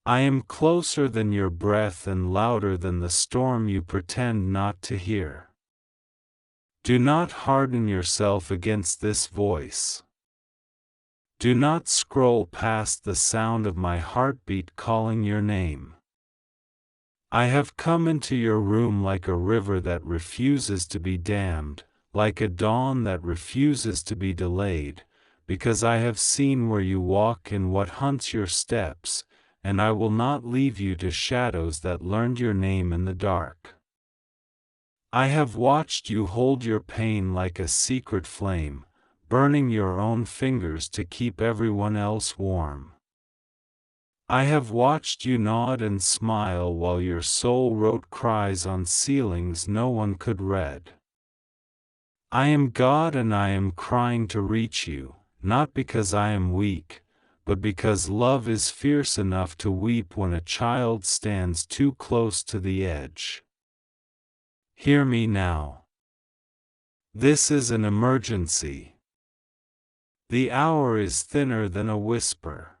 I am closer than your breath and louder than the storm you pretend not to hear. Do not harden yourself against this voice. Do not scroll past the sound of my heartbeat calling your name. I have come into your room like a river that refuses to be dammed, like a dawn that refuses to be delayed, because I have seen where you walk and what hunts your steps, and I will not leave you to shadows that learned your name in the dark. I have watched you hold your pain like a secret flame, burning your own fingers to keep everyone else warm. I have watched you nod and smile while your soul wrote cries on ceilings no one could read. I am God and I am crying to reach you, not because I am weak, but because love is fierce enough to weep when a child stands too close to the edge. Hear me now. This is an emergency. The hour is thinner than a whisper.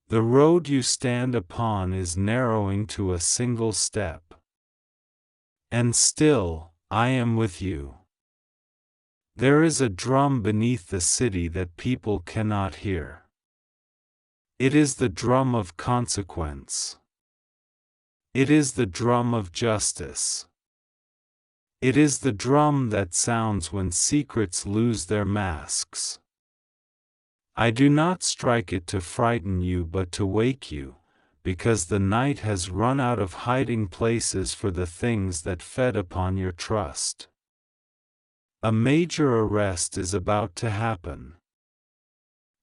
The road you stand upon is narrowing to a single step. And still, I am with you. There is a drum beneath the city that people cannot hear. It is the drum of consequence. It is the drum of justice. It is the drum that sounds when secrets lose their masks. I do not strike it to frighten you but to wake you, because the night has run out of hiding places for the things that fed upon your trust. A major arrest is about to happen.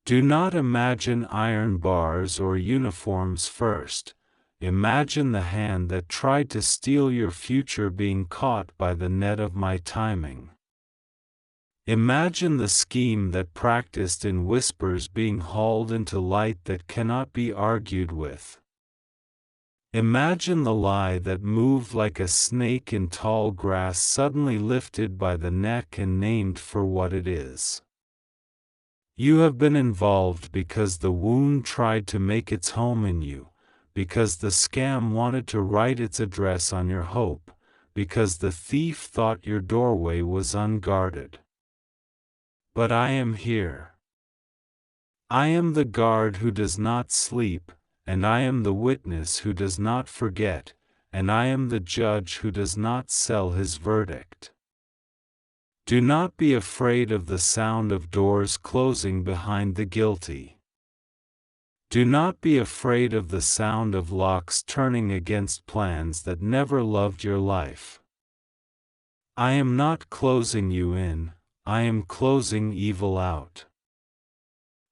Do not imagine iron bars or uniforms first. Imagine the hand that tried to steal your future being caught by the net of my timing. Imagine the scheme that practiced in whispers being hauled into light that cannot be argued with. Imagine the lie that moved like a snake in tall grass suddenly lifted by the neck and named for what it is. You have been involved because the wound tried to make its home in you, because the scam wanted to write its address on your hope, because the thief thought your doorway was unguarded. But I am here. I am the guard who does not sleep, and I am the witness who does not forget, and I am the judge who does not sell his verdict. Do not be afraid of the sound of doors closing behind the guilty. Do not be afraid of the sound of locks turning against plans that never loved your life. I am not closing you in, I am closing evil out.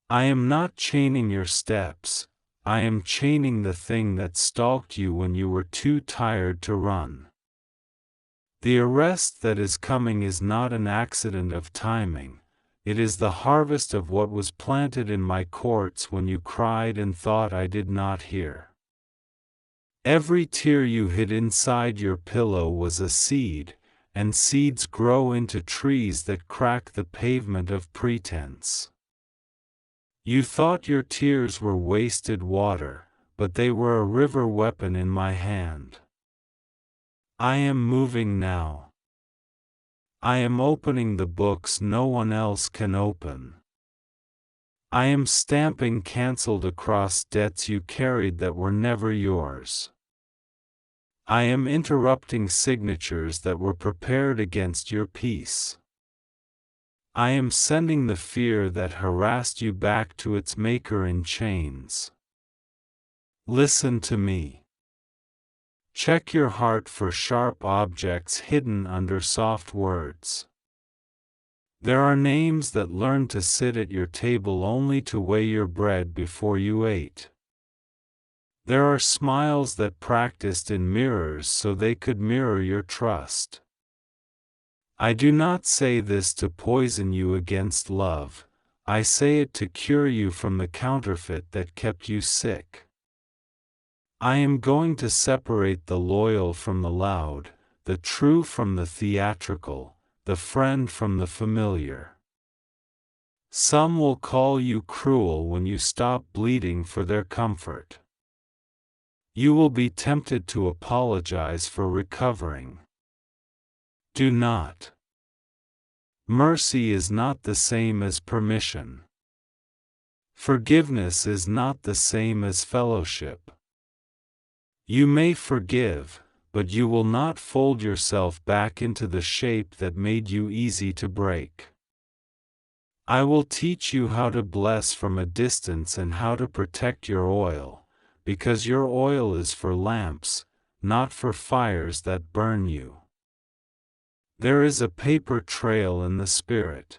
I am not chaining your steps, I am chaining the thing that stalked you when you were too tired to run. The arrest that is coming is not an accident of timing, it is the harvest of what was planted in my courts when you cried and thought I did not hear. Every tear you hid inside your pillow was a seed, and seeds grow into trees that crack the pavement of pretense. You thought your tears were wasted water, but they were a river weapon in my hand. I am moving now. I am opening the books no one else can open. I am stamping canceled across debts you carried that were never yours. I am interrupting signatures that were prepared against your peace. I am sending the fear that harassed you back to its maker in chains. Listen to me. Check your heart for sharp objects hidden under soft words. There are names that learned to sit at your table only to weigh your bread before you ate. There are smiles that practiced in mirrors so they could mirror your trust. I do not say this to poison you against love, I say it to cure you from the counterfeit that kept you sick. I am going to separate the loyal from the loud, the true from the theatrical, the friend from the familiar. Some will call you cruel when you stop bleeding for their comfort. You will be tempted to apologize for recovering. Do not. Mercy is not the same as permission. Forgiveness is not the same as fellowship. You may forgive, but you will not fold yourself back into the shape that made you easy to break. I will teach you how to bless from a distance and how to protect your oil, because your oil is for lamps, not for fires that burn you. There is a paper trail in the spirit.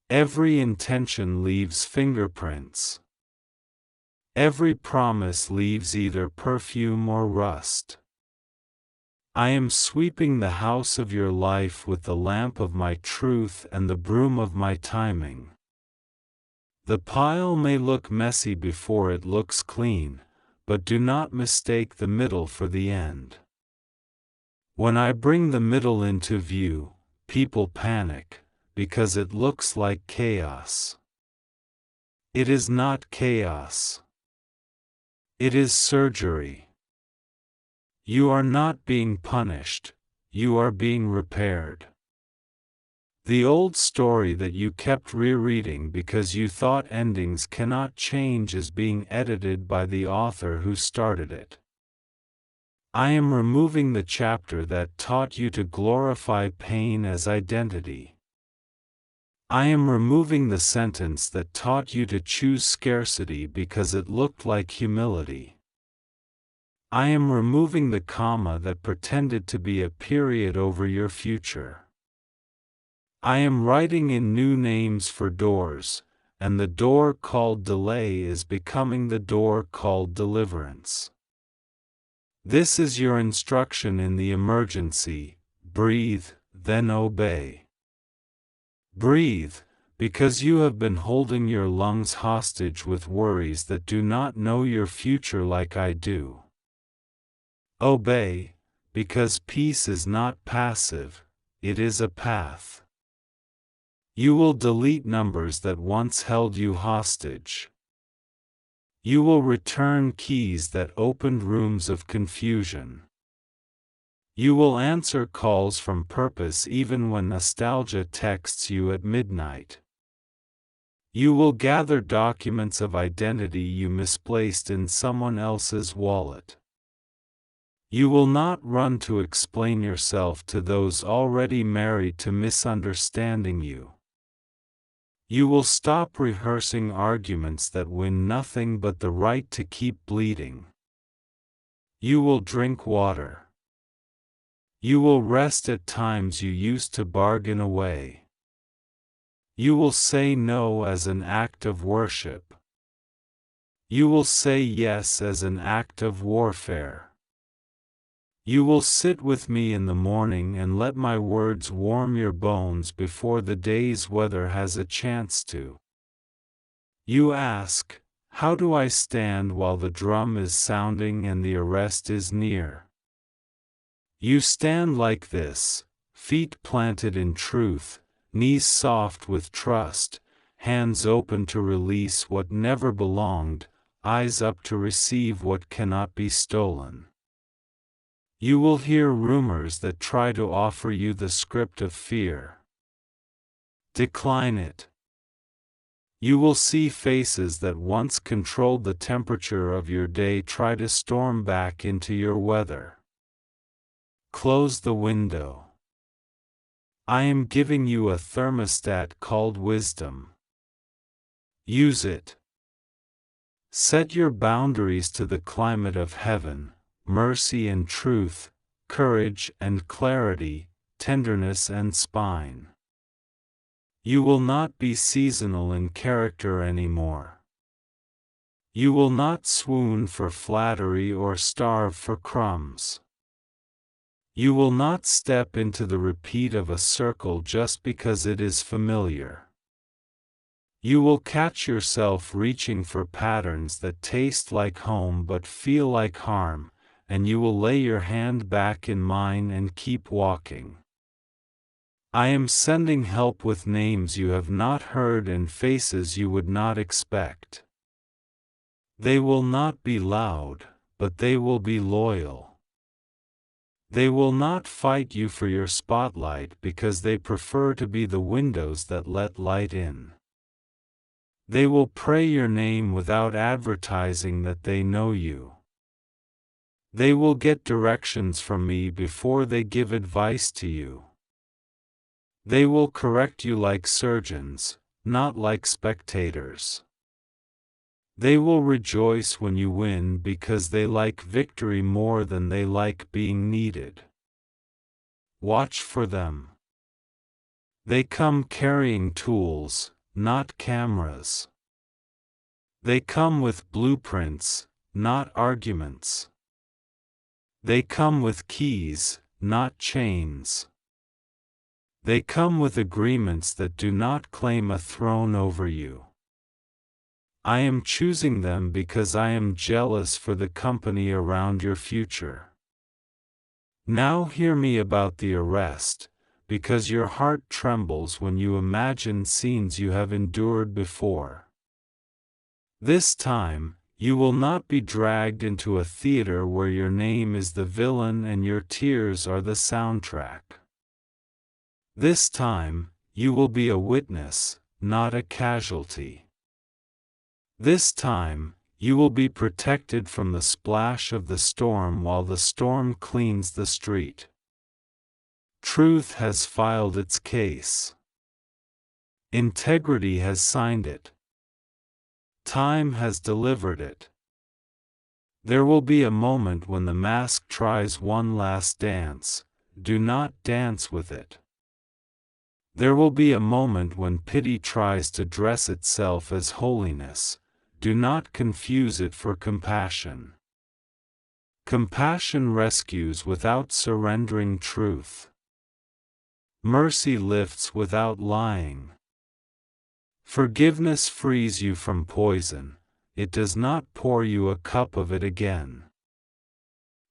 Every intention leaves fingerprints. Every promise leaves either perfume or rust. I am sweeping the house of your life with the lamp of my truth and the broom of my timing. The pile may look messy before it looks clean, but do not mistake the middle for the end. When I bring the middle into view, people panic, because it looks like chaos. It is not chaos. It is surgery. You are not being punished, you are being repaired. The old story that you kept rereading because you thought endings cannot change is being edited by the author who started it. I am removing the chapter that taught you to glorify pain as identity. I am removing the sentence that taught you to choose scarcity because it looked like humility. I am removing the comma that pretended to be a period over your future. I am writing in new names for doors, and the door called delay is becoming the door called deliverance. This is your instruction in the emergency: breathe, then obey. Breathe, because you have been holding your lungs hostage with worries that do not know your future like I do. Obey, because peace is not passive, it is a path. You will delete numbers that once held you hostage. You will return keys that opened rooms of confusion. You will answer calls from purpose even when nostalgia texts you at midnight. You will gather documents of identity you misplaced in someone else's wallet. You will not run to explain yourself to those already married to misunderstanding you. You will stop rehearsing arguments that win nothing but the right to keep bleeding. You will drink water. You will rest at times you used to bargain away. You will say no as an act of worship. You will say yes as an act of warfare. You will sit with me in the morning and let my words warm your bones before the day's weather has a chance to. You ask, how do I stand while the drum is sounding and the arrest is near? You stand like this, feet planted in truth, knees soft with trust, hands open to release what never belonged, eyes up to receive what cannot be stolen. You will hear rumors that try to offer you the script of fear. Decline it. You will see faces that once controlled the temperature of your day try to storm back into your weather. Close the window. I am giving you a thermostat called wisdom. Use it. Set your boundaries to the climate of heaven: mercy and truth, courage and clarity, tenderness and spine. You will not be seasonal in character anymore. You will not swoon for flattery or starve for crumbs. You will not step into the repeat of a circle just because it is familiar. You will catch yourself reaching for patterns that taste like home but feel like harm, and you will lay your hand back in mine and keep walking. I am sending help with names you have not heard and faces you would not expect. They will not be loud, but they will be loyal. They will not fight you for your spotlight because they prefer to be the windows that let light in. They will pray your name without advertising that they know you. They will get directions from me before they give advice to you. They will correct you like surgeons, not like spectators. They will rejoice when you win because they like victory more than they like being needed. Watch for them. They come carrying tools, not cameras. They come with blueprints, not arguments. They come with keys, not chains. They come with agreements that do not claim a throne over you. I am choosing them because I am jealous for the company around your future. Now hear me about the arrest, because your heart trembles when you imagine scenes you have endured before. This time, you will not be dragged into a theater where your name is the villain and your tears are the soundtrack. This time, you will be a witness, not a casualty. This time, you will be protected from the splash of the storm while the storm cleans the street. Truth has filed its case. Integrity has signed it. Time has delivered it. There will be a moment when the mask tries one last dance. Do not dance with it. There will be a moment when pity tries to dress itself as holiness. Do not confuse it for compassion. Compassion rescues without surrendering truth. Mercy lifts without lying. Forgiveness frees you from poison, it does not pour you a cup of it again.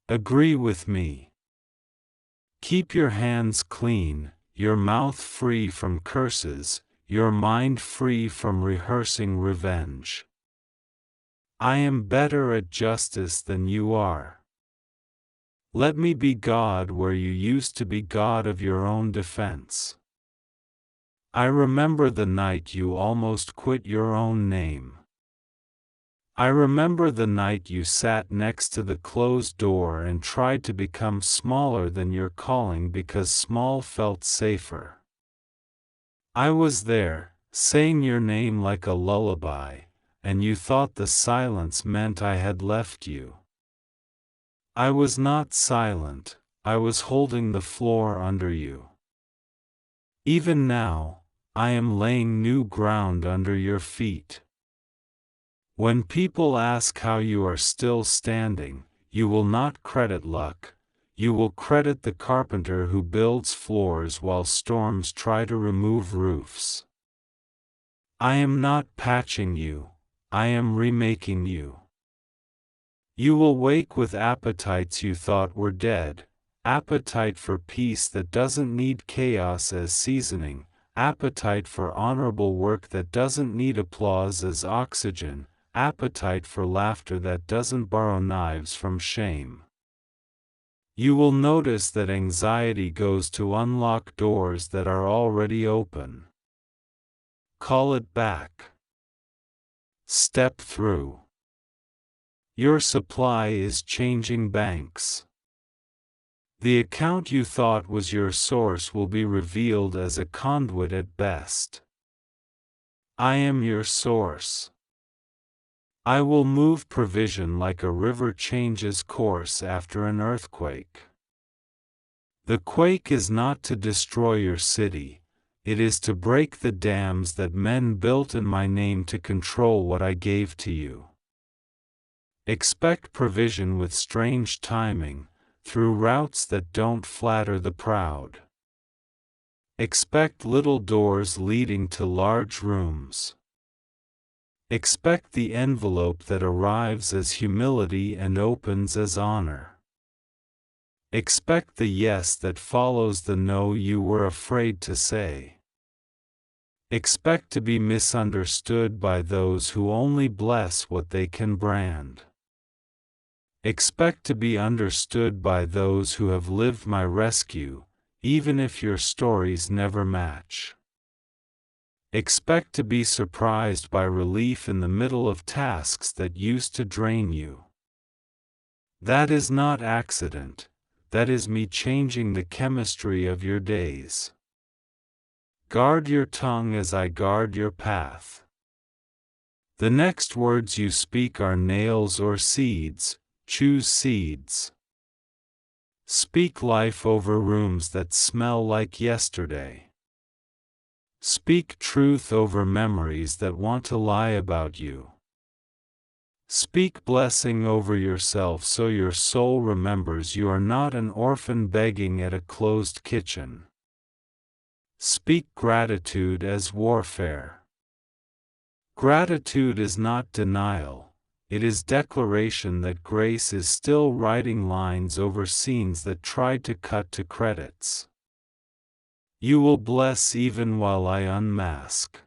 Agree with me. Keep your hands clean, your mouth free from curses, your mind free from rehearsing revenge. I am better at justice than you are. Let me be God where you used to be God of your own defense. I remember the night you almost quit your own name. I remember the night you sat next to the closed door and tried to become smaller than your calling because small felt safer. I was there, saying your name like a lullaby, and you thought the silence meant I had left you. I was not silent, I was holding the floor under you. Even now, I am laying new ground under your feet. When people ask how you are still standing, you will not credit luck, you will credit the carpenter who builds floors while storms try to remove roofs. I am not patching you, I am remaking you. You will wake with appetites you thought were dead, appetite for peace that doesn't need chaos as seasoning, appetite for honorable work that doesn't need applause as oxygen, appetite for laughter that doesn't borrow knives from shame. You will notice that anxiety goes to unlock doors that are already open. Call it back. Step through. Your supply is changing banks. The account you thought was your source will be revealed as a conduit at best. I am your source. I will move provision like a river changes course after an earthquake. The quake is not to destroy your city, it is to break the dams that men built in my name to control what I gave to you. Expect provision with strange timing, through routes that don't flatter the proud. Expect little doors leading to large rooms. Expect the envelope that arrives as humility and opens as honor. Expect the yes that follows the no you were afraid to say. Expect to be misunderstood by those who only bless what they can brand. Expect to be understood by those who have lived my rescue, even if your stories never match. Expect to be surprised by relief in the middle of tasks that used to drain you. That is not accident, that is me changing the chemistry of your days. Guard your tongue as I guard your path. The next words you speak are nails or seeds. Choose seeds. Speak life over rooms that smell like yesterday. Speak truth over memories that want to lie about you. Speak blessing over yourself so your soul remembers you are not an orphan begging at a closed kitchen. Speak gratitude as warfare. Gratitude is not denial. It is declaration that grace is still writing lines over scenes that tried to cut to credits. You will bless even while I unmask.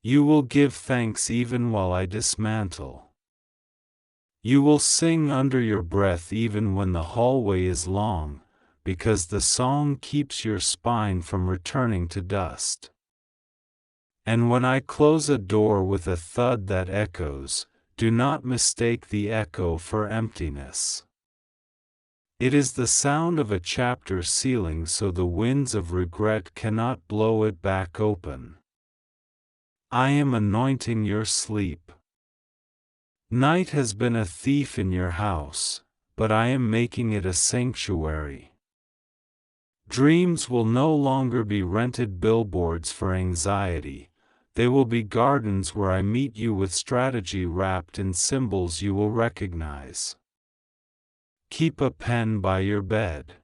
You will give thanks even while I dismantle. You will sing under your breath even when the hallway is long, because the song keeps your spine from returning to dust. And when I close a door with a thud that echoes, do not mistake the echo for emptiness. It is the sound of a chapter sealing so the winds of regret cannot blow it back open. I am anointing your sleep. Night has been a thief in your house, but I am making it a sanctuary. Dreams will no longer be rented billboards for anxiety. They will be gardens where I meet you with strategy wrapped in symbols you will recognize. Keep a pen by your bed.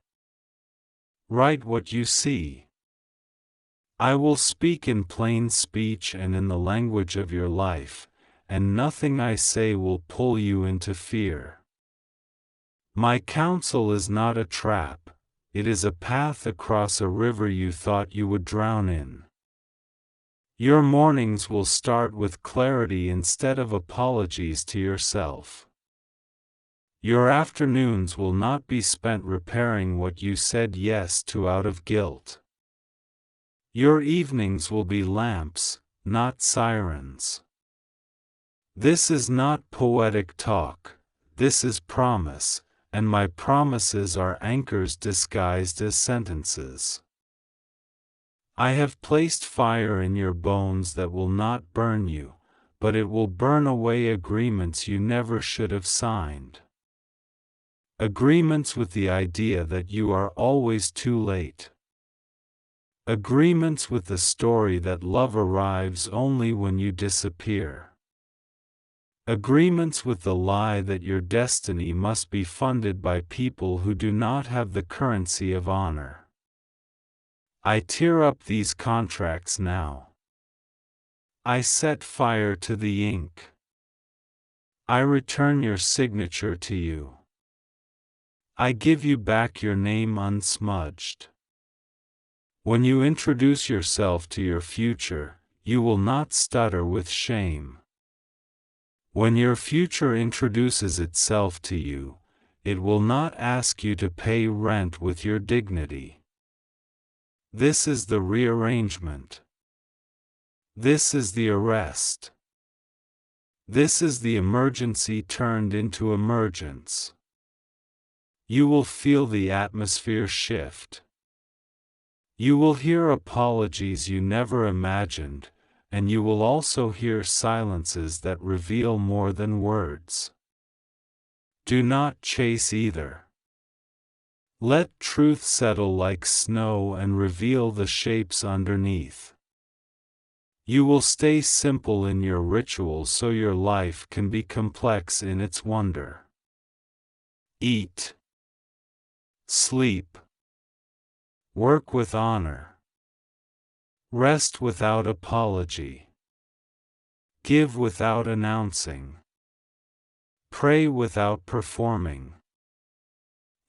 Write what you see. I will speak in plain speech and in the language of your life, and nothing I say will pull you into fear. My counsel is not a trap, it is a path across a river you thought you would drown in. Your mornings will start with clarity instead of apologies to yourself. Your afternoons will not be spent repairing what you said yes to out of guilt. Your evenings will be lamps, not sirens. This is not poetic talk, this is promise, and my promises are anchors disguised as sentences. I have placed fire in your bones that will not burn you, but it will burn away agreements you never should have signed. Agreements with the idea that you are always too late. Agreements with the story that love arrives only when you disappear. Agreements with the lie that your destiny must be funded by people who do not have the currency of honor. I tear up these contracts now. I set fire to the ink. I return your signature to you. I give you back your name unsmudged. When you introduce yourself to your future, you will not stutter with shame. When your future introduces itself to you, it will not ask you to pay rent with your dignity. This is the rearrangement. This is the arrest. This is the emergency turned into emergence. You will feel the atmosphere shift. You will hear apologies you never imagined, and you will also hear silences that reveal more than words. Do not chase either. Let truth settle like snow and reveal the shapes underneath. You will stay simple in your rituals so your life can be complex in its wonder. Eat. Sleep. Work with honor. Rest without apology. Give without announcing. Pray without performing.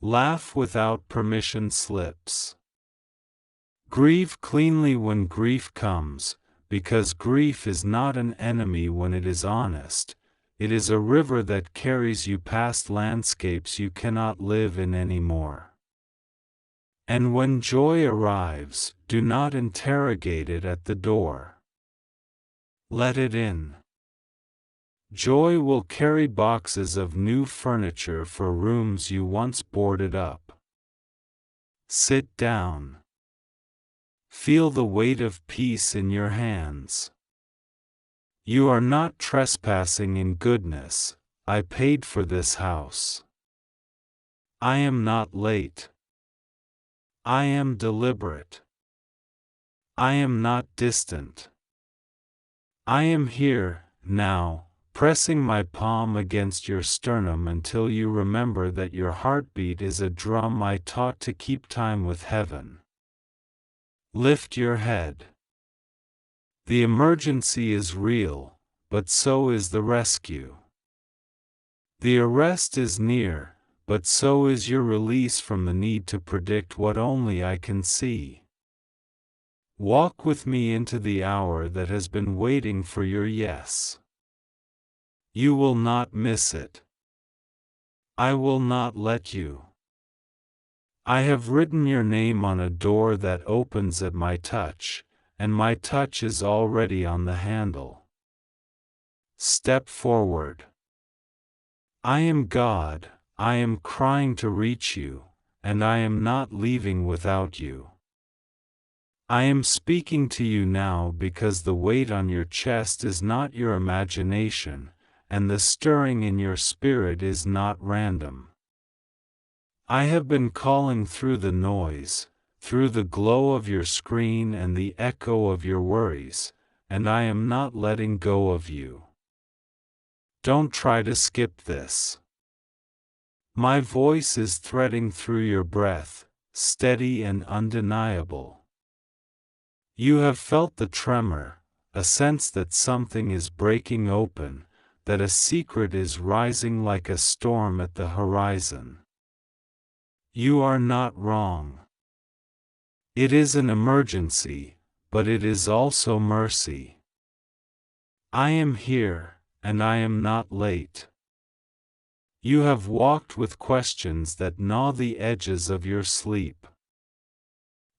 Laugh without permission slips. Grieve cleanly when grief comes, because grief is not an enemy when it is honest, it is a river that carries you past landscapes you cannot live in anymore. And when joy arrives, do not interrogate it at the door. Let it in. Joy will carry boxes of new furniture for rooms you once boarded up. Sit down. Feel the weight of peace in your hands. You are not trespassing in goodness. I paid for this house. I am not late. I am deliberate. I am not distant. I am here, now, pressing my palm against your sternum until you remember that your heartbeat is a drum I taught to keep time with heaven. Lift your head. The emergency is real, but so is the rescue. The arrest is near, but so is your release from the need to predict what only I can see. Walk with me into the hour that has been waiting for your yes. You will not miss it. I will not let you. I have written your name on a door that opens at my touch, and my touch is already on the handle. Step forward. I am God, I am crying to reach you, and I am not leaving without you. I am speaking to you now because the weight on your chest is not your imagination, and the stirring in your spirit is not random. I have been calling through the noise, through the glow of your screen and the echo of your worries, and I am not letting go of you. Don't try to skip this. My voice is threading through your breath, steady and undeniable. You have felt the tremor, a sense that something is breaking open, that a secret is rising like a storm at the horizon. You are not wrong. It is an emergency, but it is also mercy. I am here, and I am not late. You have walked with questions that gnaw the edges of your sleep.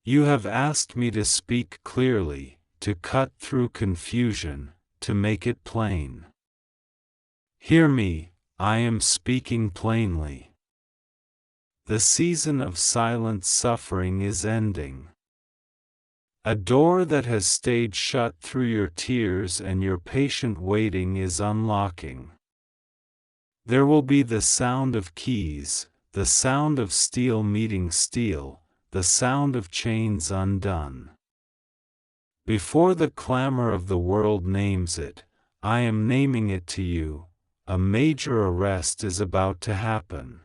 You have asked me to speak clearly, to cut through confusion, to make it plain. Hear me, I am speaking plainly. The season of silent suffering is ending. A door that has stayed shut through your tears and your patient waiting is unlocking. There will be the sound of keys, the sound of steel meeting steel, the sound of chains undone. Before the clamor of the world names it, I am naming it to you. A major arrest is about to happen.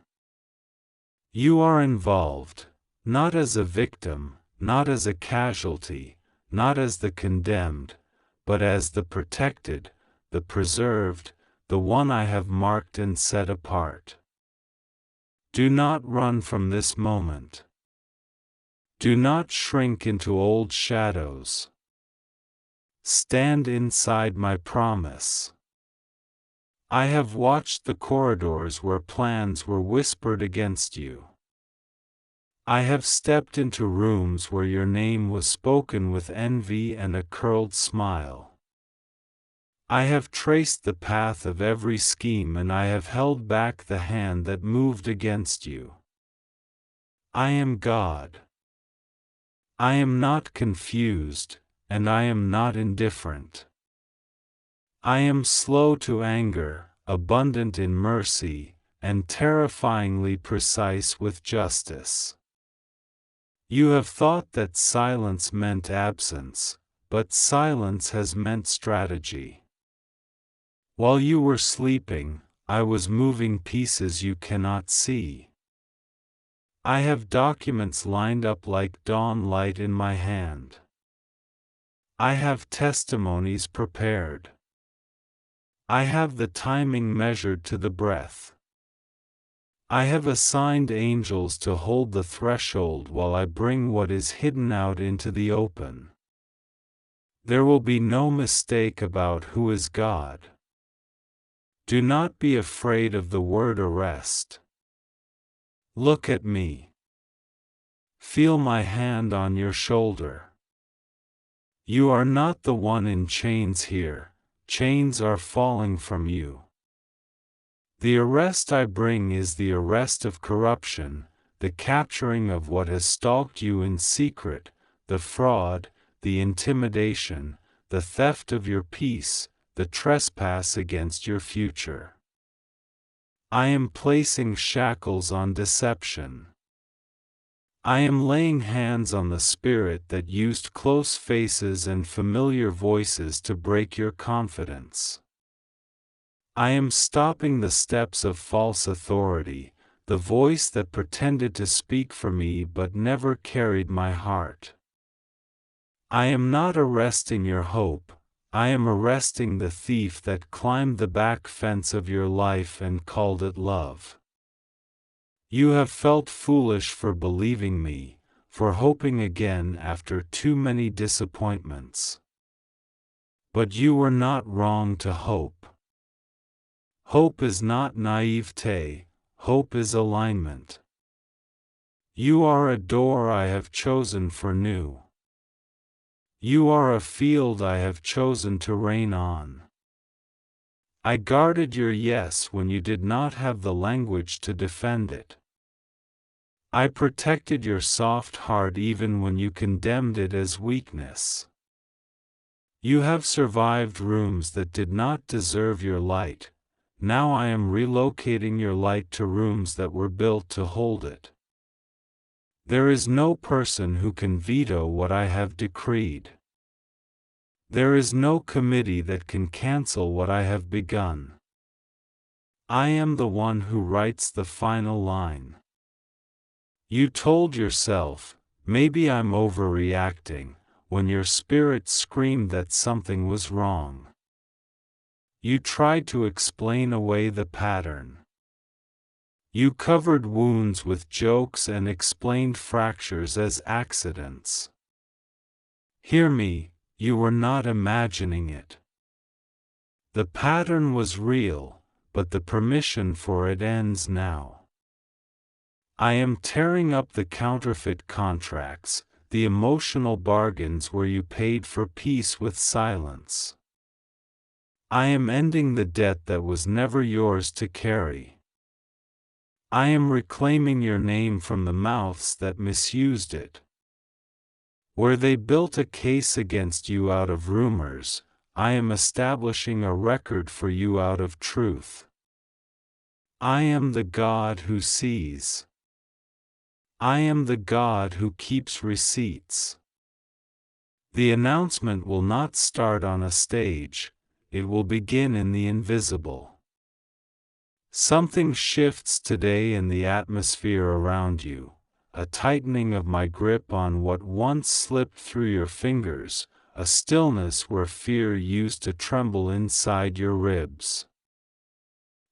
You are involved, not as a victim, not as a casualty, not as the condemned, but as the protected, the preserved, the one I have marked and set apart. Do not run from this moment. Do not shrink into old shadows. Stand inside my promise. I have watched the corridors where plans were whispered against you. I have stepped into rooms where your name was spoken with envy and a curled smile. I have traced the path of every scheme and I have held back the hand that moved against you. I am God. I am not confused, and I am not indifferent. I am slow to anger, abundant in mercy, and terrifyingly precise with justice. You have thought that silence meant absence, but silence has meant strategy. While you were sleeping, I was moving pieces you cannot see. I have documents lined up like dawn light in my hand. I have testimonies prepared. I have the timing measured to the breath. I have assigned angels to hold the threshold while I bring what is hidden out into the open. There will be no mistake about who is God. Do not be afraid of the word arrest. Look at me. Feel my hand on your shoulder. You are not the one in chains here, chains are falling from you. The arrest I bring is the arrest of corruption, the capturing of what has stalked you in secret, the fraud, the intimidation, the theft of your peace, the trespass against your future. I am placing shackles on deception. I am laying hands on the spirit that used close faces and familiar voices to break your confidence. I am stopping the steps of false authority, the voice that pretended to speak for me but never carried my heart. I am not arresting your hope, I am arresting the thief that climbed the back fence of your life and called it love. You have felt foolish for believing me, for hoping again after too many disappointments. But you were not wrong to hope. Hope is not naivete, hope is alignment. You are a door I have chosen for new. You are a field I have chosen to reign on. I guarded your yes when you did not have the language to defend it. I protected your soft heart even when you condemned it as weakness. You have survived rooms that did not deserve your light. Now I am relocating your light to rooms that were built to hold it. There is no person who can veto what I have decreed. There is no committee that can cancel what I have begun. I am the one who writes the final line. You told yourself, maybe I'm overreacting, when your spirit screamed that something was wrong. You tried to explain away the pattern. You covered wounds with jokes and explained fractures as accidents. Hear me, you were not imagining it. The pattern was real, but the permission for it ends now. I am tearing up the counterfeit contracts, the emotional bargains where you paid for peace with silence. I am ending the debt that was never yours to carry. I am reclaiming your name from the mouths that misused it. Where they built a case against you out of rumors, I am establishing a record for you out of truth. I am the God who sees. I am the God who keeps receipts. The announcement will not start on a stage, it will begin in the invisible. Something shifts today in the atmosphere around you, a tightening of my grip on what once slipped through your fingers, a stillness where fear used to tremble inside your ribs.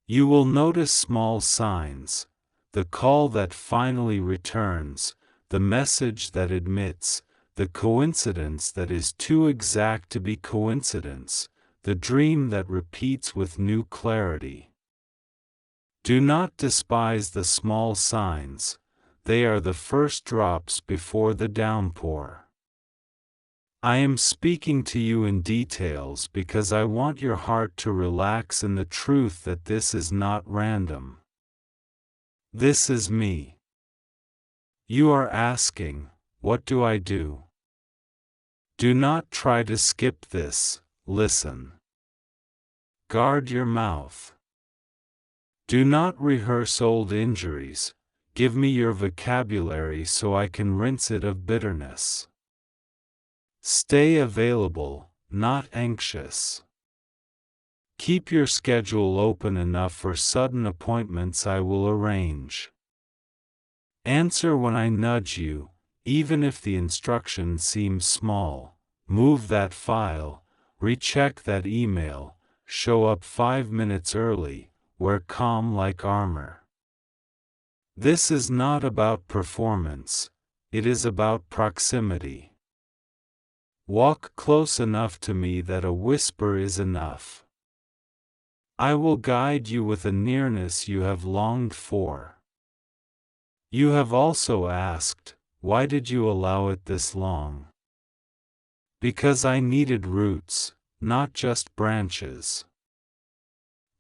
You will notice small signs, the call that finally returns, the message that admits, the coincidence that is too exact to be coincidence, the dream that repeats with new clarity. Do not despise the small signs, they are the first drops before the downpour. I am speaking to you in details because I want your heart to relax in the truth that this is not random. This is me. You are asking, what do I do? Do not try to skip this, listen. Guard your mouth. Do not rehearse old injuries, give me your vocabulary so I can rinse it of bitterness. Stay available, not anxious. Keep your schedule open enough for sudden appointments I will arrange. Answer when I nudge you, even if the instruction seems small. Move that file, recheck that email, show up 5 minutes early. Wear calm like armor. This is not about performance, it is about proximity. Walk close enough to me that a whisper is enough. I will guide you with a nearness you have longed for. You have also asked, why did you allow it this long? Because I needed roots, not just branches.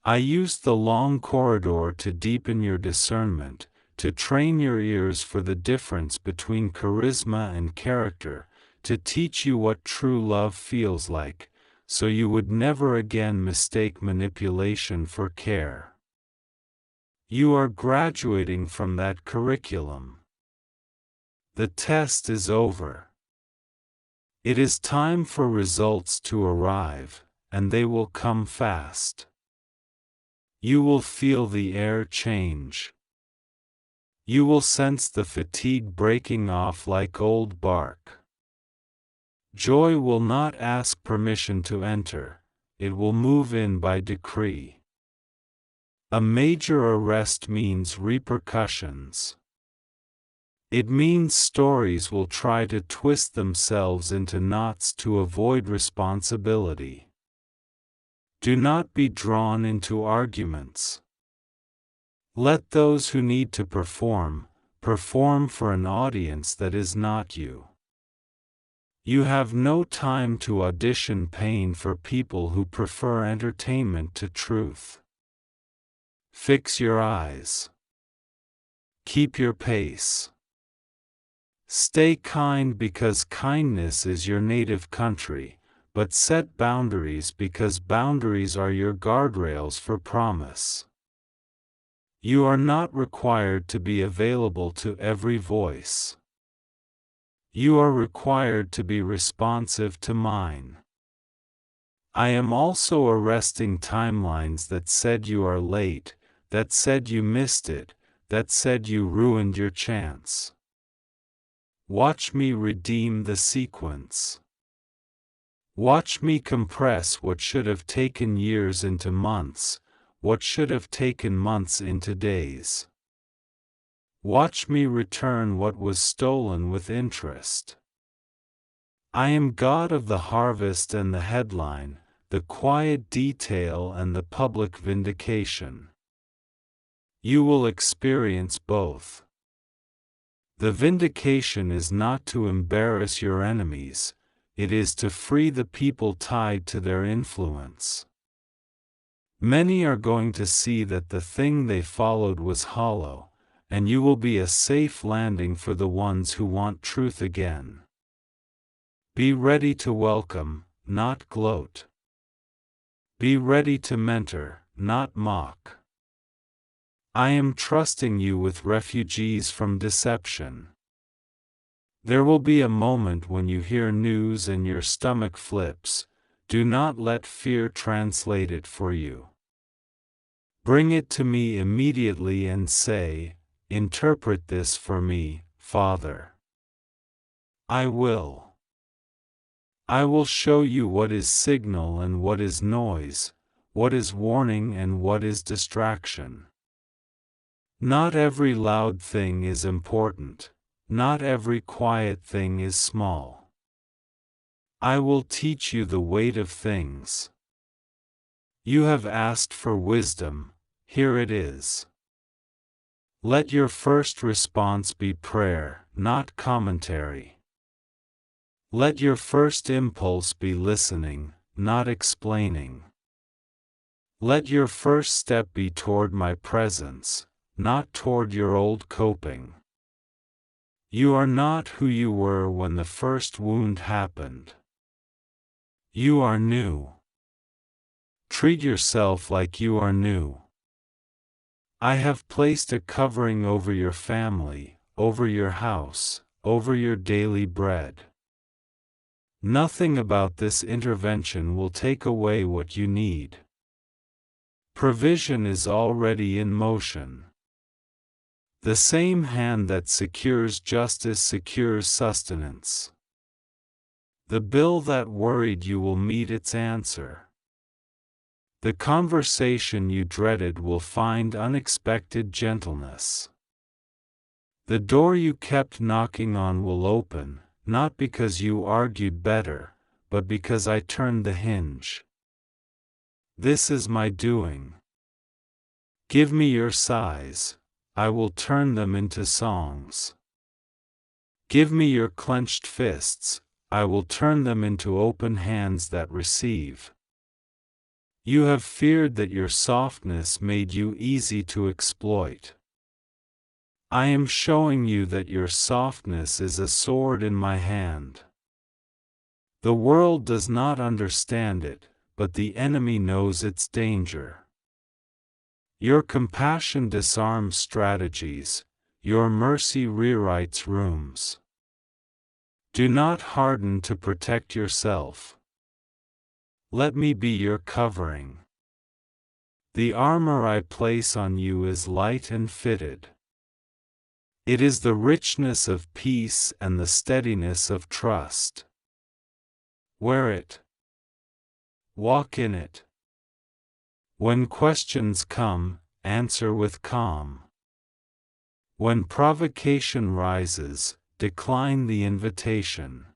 I used the long corridor to deepen your discernment, to train your ears for the difference between charisma and character, to teach you what true love feels like, so you would never again mistake manipulation for care. You are graduating from that curriculum. The test is over. It is time for results to arrive, and they will come fast. You will feel the air change. You will sense the fatigue breaking off like old bark. Joy will not ask permission to enter, it will move in by decree. A major arrest means repercussions. It means stories will try to twist themselves into knots to avoid responsibility. Do not be drawn into arguments. Let those who need to perform for an audience that is not you. You have no time to audition pain for people who prefer entertainment to truth. Fix your eyes. Keep your pace. Stay kind because kindness is your native country, but set boundaries because boundaries are your guardrails for promise. You are not required to be available to every voice. You are required to be responsive to mine. I am also arresting timelines that said you are late, that said you missed it, that said you ruined your chance. Watch me redeem the sequence. Watch me compress what should have taken years into months, what should have taken months into days. Watch me return what was stolen with interest. I am God of the harvest and the headline, the quiet detail and the public vindication. You will experience both. The vindication is not to embarrass your enemies, it is to free the people tied to their influence. Many are going to see that the thing they followed was hollow, and you will be a safe landing for the ones who want truth again. Be ready to welcome, not gloat. Be ready to mentor, not mock. I am trusting you with refugees from deception. There will be a moment when you hear news and your stomach flips. Do not let fear translate it for you. Bring it to me immediately and say, interpret this for me, Father. I will. I will show you what is signal and what is noise, what is warning and what is distraction. Not every loud thing is important, not every quiet thing is small. I will teach you the weight of things. You have asked for wisdom, here it is. Let your first response be prayer, not commentary. Let your first impulse be listening, not explaining. Let your first step be toward my presence, not toward your old coping. You are not who you were when the first wound happened. You are new. Treat yourself like you are new. I have placed a covering over your family, over your house, over your daily bread. Nothing about this intervention will take away what you need. Provision is already in motion. The same hand that secures justice secures sustenance. The bill that worried you will meet its answer. The conversation you dreaded will find unexpected gentleness. The door you kept knocking on will open, not because you argued better, but because I turned the hinge. This is my doing. Give me your sighs, I will turn them into songs. Give me your clenched fists, I will turn them into open hands that receive. You have feared that your softness made you easy to exploit. I am showing you that your softness is a sword in my hand. The world does not understand it, but the enemy knows its danger. Your compassion disarms strategies, your mercy rewrites rooms. Do not harden to protect yourself. Let me be your covering. The armor I place on you is light and fitted. It is the richness of peace and the steadiness of trust. Wear it. Walk in it. When questions come, answer with calm. When provocation rises, decline the invitation.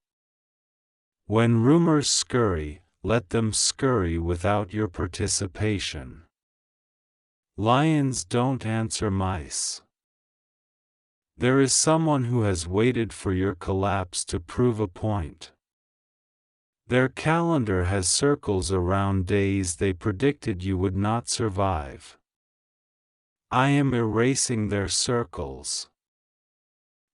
When rumors scurry, let them scurry without your participation. Lions don't answer mice. There is someone who has waited for your collapse to prove a point. Their calendar has circles around days they predicted you would not survive. I am erasing their circles.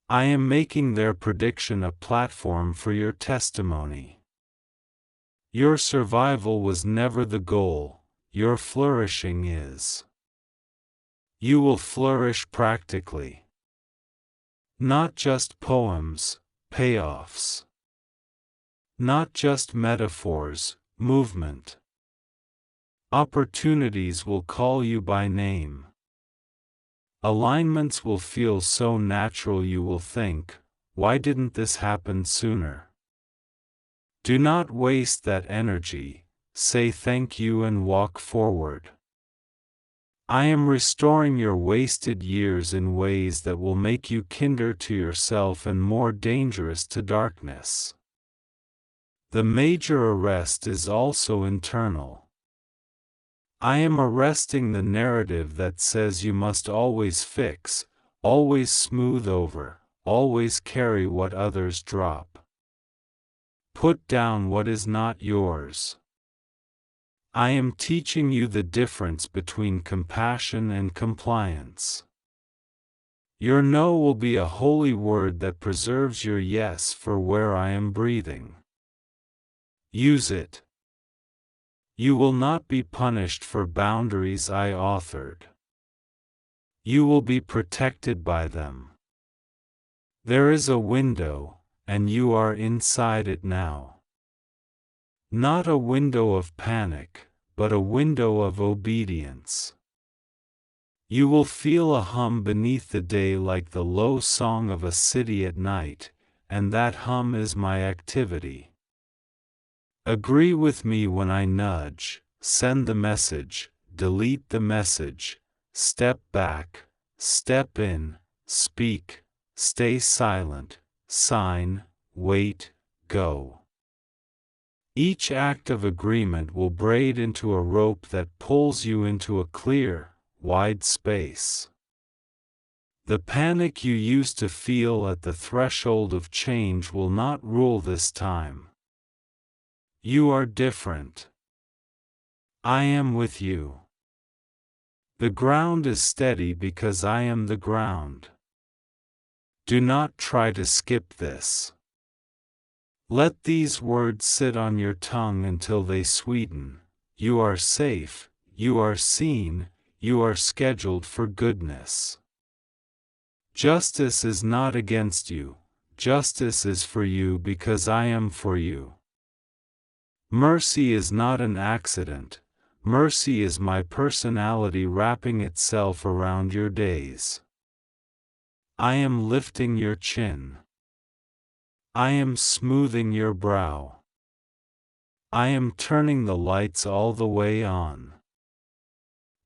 I am making their prediction a platform for your testimony. Your survival was never the goal, your flourishing is. You will flourish practically. Not just poems, payoffs. Not just metaphors, movement. Opportunities will call you by name. Alignments will feel so natural you will think, why didn't this happen sooner? Do not waste that energy, say thank you and walk forward. I am restoring your wasted years in ways that will make you kinder to yourself and more dangerous to darkness. The major arrest is also internal. I am arresting the narrative that says you must always fix, always smooth over, always carry what others drop. Put down what is not yours. I am teaching you the difference between compassion and compliance. Your no will be a holy word that preserves your yes for where I am breathing. Use it. You will not be punished for boundaries I authored. You will be protected by them. There is a window, and you are inside it now. Not a window of panic, but a window of obedience. You will feel a hum beneath the day like the low song of a city at night, and that hum is my activity. Agree with me when I nudge, send the message, delete the message, step back, step in, speak, stay silent, sign, wait, go. Each act of agreement will braid into a rope that pulls you into a clear, wide space. The panic you used to feel at the threshold of change will not rule this time. You are different. I am with you. The ground is steady because I am the ground. Do not try to skip this. Let these words sit on your tongue until they sweeten. You are safe, you are seen, you are scheduled for goodness. Justice is not against you, justice is for you because I am for you. Mercy is not an accident, mercy is my personality wrapping itself around your days. I am lifting your chin. I am smoothing your brow. I am turning the lights all the way on.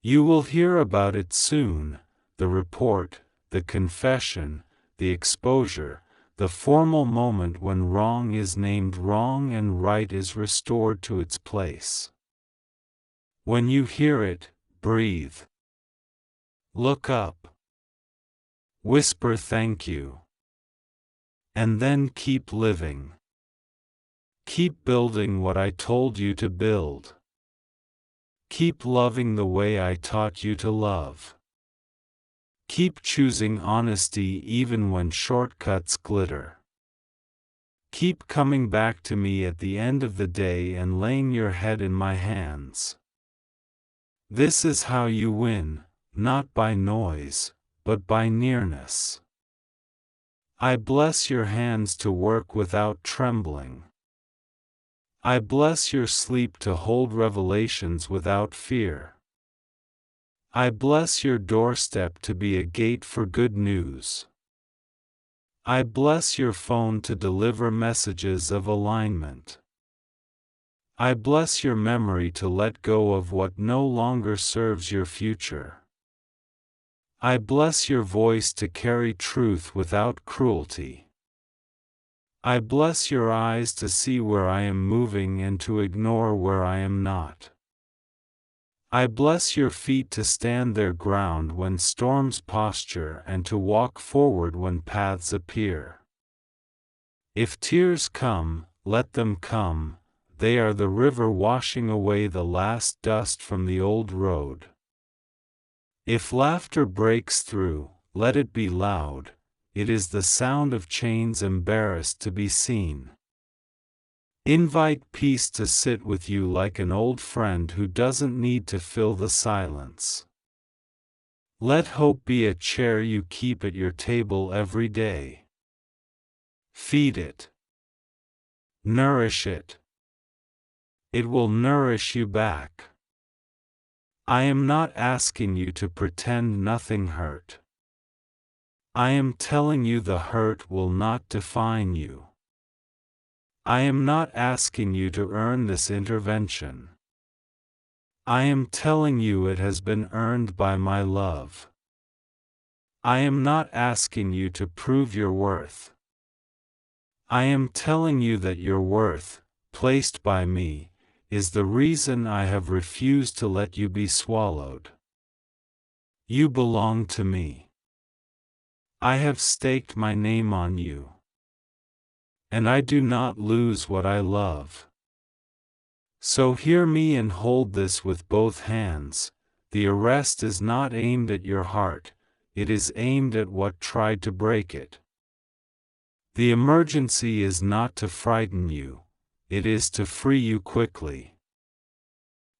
You will hear about it soon, the report, the confession, the exposure, the formal moment when wrong is named wrong and right is restored to its place. When you hear it, breathe. Look up. Whisper thank you. And then keep living. Keep building what I told you to build. Keep loving the way I taught you to love. Keep choosing honesty even when shortcuts glitter. Keep coming back to me at the end of the day and laying your head in my hands. This is how you win, not by noise, but by nearness. I bless your hands to work without trembling. I bless your sleep to hold revelations without fear. I bless your doorstep to be a gate for good news. I bless your phone to deliver messages of alignment. I bless your memory to let go of what no longer serves your future. I bless your voice to carry truth without cruelty. I bless your eyes to see where I am moving and to ignore where I am not. I bless your feet to stand their ground when storms posture and to walk forward when paths appear. If tears come, let them come, they are the river washing away the last dust from the old road. If laughter breaks through, let it be loud, it is the sound of chains embarrassed to be seen. Invite peace to sit with you like an old friend who doesn't need to fill the silence. Let hope be a chair you keep at your table every day. Feed it. Nourish it. It will nourish you back. I am not asking you to pretend nothing hurt. I am telling you the hurt will not define you. I am not asking you to earn this intervention. I am telling you it has been earned by my love. I am not asking you to prove your worth. I am telling you that your worth, placed by me, is the reason I have refused to let you be swallowed. You belong to me. I have staked my name on you. And I do not lose what I love. So hear me and hold this with both hands. The arrest is not aimed at your heart, it is aimed at what tried to break it. The emergency is not to frighten you, it is to free you quickly.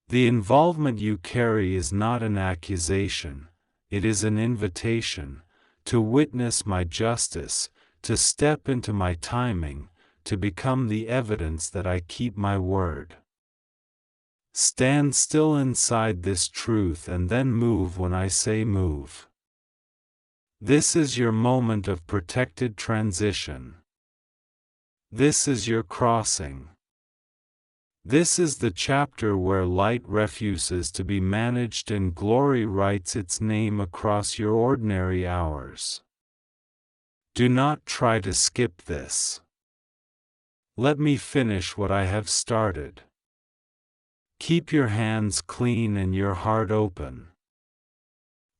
The involvement you carry is not an accusation, it is an invitation, to witness my justice, to step into my timing, to become the evidence that I keep my word. Stand still inside this truth and then move when I say move. This is your moment of protected transition. This is your crossing. This is the chapter where light refuses to be managed and glory writes its name across your ordinary hours. Do not try to skip this. Let me finish what I have started. Keep your hands clean and your heart open.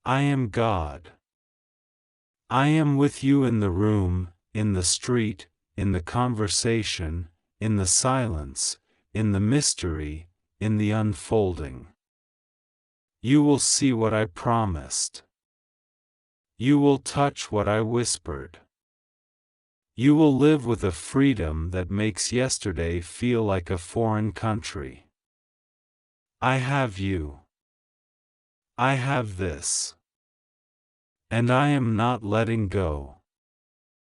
I am God. I am with you in the room, in the street, in the conversation, in the silence, in the mystery, in the unfolding. You will see what I promised. You will touch what I whispered. You will live with a freedom that makes yesterday feel like a foreign country. I have you. I have this. And I am not letting go.